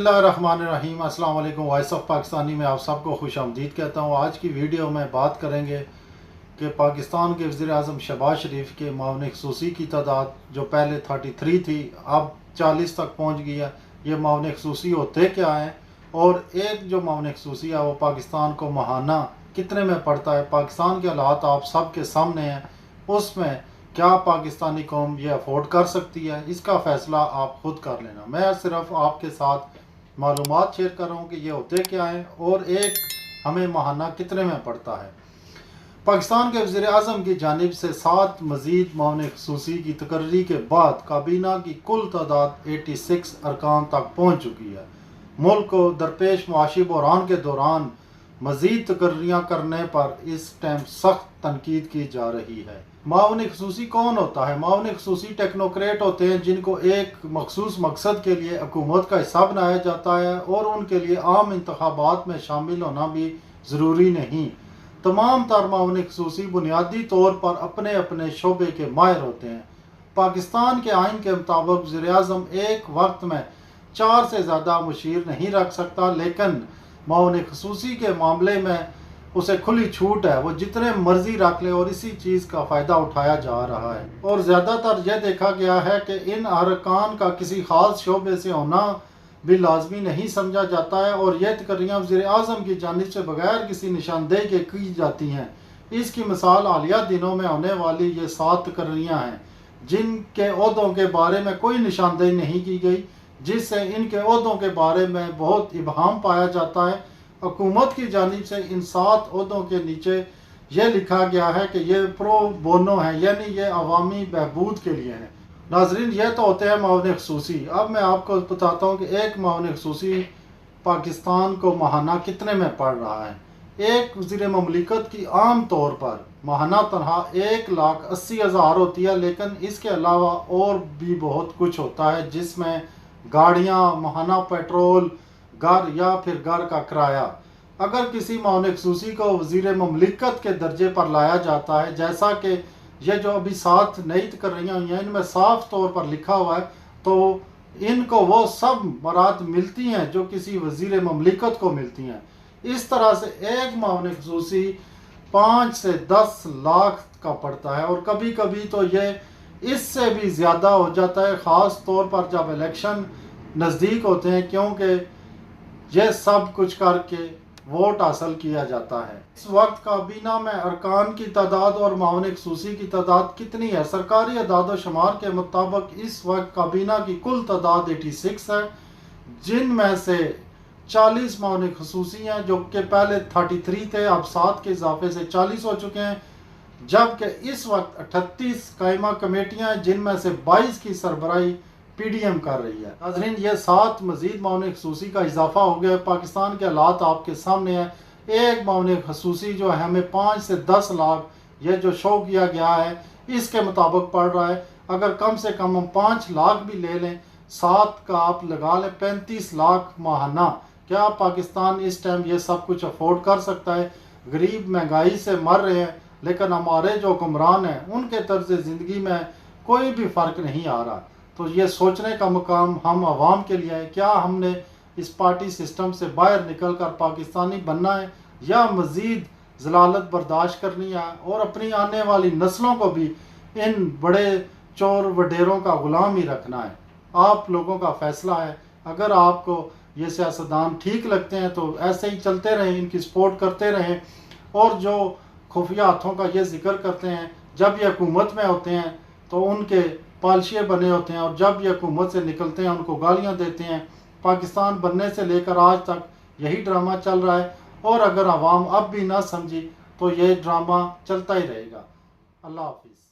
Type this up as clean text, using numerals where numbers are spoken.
बिस्मिल्लाहिर्रहमानिर्रहीम। अस्सलाम वालेकुम। वॉइस ऑफ पाकिस्तानी में आप सबको खुश आमदीद कहता हूँ। आज की वीडियो में बात करेंगे कि पाकिस्तान के वज़ीर आज़म शहबाज शरीफ के मावन ख़ुसूसी की तादाद जो पहले 33 थी अब 40 तक पहुँच गई है। ये मावन ख़ुसूसी होते क्या हैं और एक जो मावन ख़ुसूसी है वो पाकिस्तान को माहाना कितने में पड़ता है। पाकिस्तान के हालात आप सब के सामने हैं, उसमें क्या पाकिस्तानी कौम ये अफोर्ड कर सकती है, इसका फ़ैसला आप खुद कर लेना। मैं सिर्फ आपके साथ मालूमात शेयर कर रहा हूँ कि ये होते क्या हैं और एक हमें माहाना कितने में पड़ता है। पाकिस्तान के वज़ीर आज़म की जानिब से 7 मज़ीद मावन ख़ुसूसी की तकर्री के बाद काबीना की कुल तादाद 86 अरकान तक पहुँच चुकी है। मुल्क को दरपेश मुआशी बहरान के दौरान मज़ीद तकर्रियाँ करने पर इस टाइम सख्त तनकीद की जा रही है। मावन ख़ुसूसी कौन होता है? मावन ख़ुसूसी टेक्नोक्रेट होते हैं जिनको एक मखसूस मकसद के लिए हुकूमत का हिस्सा बनाया जाता है और उनके लिए आम इंतखाबात में शामिल होना भी ज़रूरी नहीं। तमाम तर मावन ख़ुसूसी बुनियादी तौर पर अपने अपने शोबे के माहिर होते हैं। पाकिस्तान के आइन के मुताबिक वज़ीर आज़म एक वक्त में 4 से ज़्यादा मुशीर नहीं रख सकता, लेकिन मावन ख़ुसूसी के मामले में उसे खुली छूट है, वो जितने मर्जी रख ले और इसी चीज़ का फ़ायदा उठाया जा रहा है। और ज़्यादातर यह देखा गया है कि इन अरकान का किसी ख़ास शोबे से होना भी लाजमी नहीं समझा जाता है और यह तकर्रियाँ वज़ीर आज़म की जानिब से बगैर किसी निशानदेही के की जाती हैं। इसकी मिसाल हालिया दिनों में होने वाली ये 7 तकर्रियाँ हैं जिनके ओहदों के बारे में कोई निशानदेही नहीं की गई, जिससे इनके ओहदों के बारे में बहुत इबहाम पाया जाता है। हुकूमत की जानिब से इन 7 ओहदों के नीचे यह लिखा गया है कि ये प्रो बोनो है, यानी ये अवामी बहबूद के लिए है। नाजरीन, ये तो होते हैं मावन ख़ुसूसी। अब मैं आपको बताता हूँ कि एक मावन ख़ुसूसी पाकिस्तान को माहाना कितने में पड़ रहा है। एक वज़ीर ममलिकत की आम तौर पर माहाना तनहा 1,80,000 होती है, लेकिन इसके अलावा और भी बहुत कुछ होता है जिसमें गाड़ियाँ, माहाना पेट्रोल, घर या फिर घर का किराया। अगर किसी मावन ख़ुसूसी को वज़ीर ममलिकत के दर्जे पर लाया जाता है, जैसा कि ये जो अभी 7 नई तकर्रियाँ हुई हैं इनमें साफ तौर पर लिखा हुआ है, तो इनको वो सब मराद मिलती हैं जो किसी वज़ीर ममलिकत को मिलती हैं। इस तरह से एक मावन ख़ुसूसी 5 से 10 लाख का पड़ता है और कभी कभी तो ये इससे भी ज़्यादा हो जाता है, ख़ास तौर पर जब इलेक्शन नज़दीक होते हैं, क्योंकि यह सब कुछ करके वोट हासिल किया जाता है। इस वक्त काबीना में अरकान की तादाद और मावन ख़ुसूसी की तादाद कितनी है? सरकारी अदाद व शुमार के मुताबिक इस वक्त काबीना की कुल तादाद 86 है, जिनमें से 40 मावन ख़ुसूसी हैं जो कि पहले 33 थे, अब 7 के इजाफे से 40 हो चुके हैं, जबकि इस वक्त 38 कायमा कमेटियाँ हैं जिनमें से 22 की सरबराही PDM कर रही है। नाज़रीन, ये 7 मज़ीद मावन ख़ुसूसी का इजाफा हो गया है। पाकिस्तान के हालात आपके सामने हैं। एक मावन ख़ुसूसी जो है हमें 5 से 10 लाख ये जो शो किया गया है इसके मुताबिक पड़ रहा है। अगर कम से कम हम 5 लाख भी ले लें, 7 का आप लगा लें 35 लाख माहाना। क्या पाकिस्तान इस टाइम ये सब कुछ अफोर्ड कर सकता है? गरीब महंगाई से मर रहे हैं, लेकिन हमारे जो हुक्मरान हैं उनके तर्ज ज़िंदगी में कोई भी फ़र्क नहीं आ रहा। तो ये सोचने का मुकाम हम आवाम के लिए है, क्या हमने इस पार्टी सिस्टम से बाहर निकल कर पाकिस्तानी बनना है या मज़ीद ज़लालत बर्दाश्त करनी है और अपनी आने वाली नस्लों को भी इन बड़े चोर वडेरों का ग़ुलाम ही रखना है? आप लोगों का फ़ैसला है। अगर आपको ये सियासतदान ठीक लगते हैं तो ऐसे ही चलते रहें, इनकी सपोर्ट करते रहें। और जो खुफिया हाथों का ये जिक्र करते हैं, जब ये हुकूमत में होते हैं तो उनके पॉलिशिए बने होते हैं और जब ये हुकूमत से निकलते हैं उनको गालियां देते हैं। पाकिस्तान बनने से लेकर आज तक यही ड्रामा चल रहा है और अगर आवाम अब भी ना समझी तो ये ड्रामा चलता ही रहेगा। अल्लाह हाफिज़।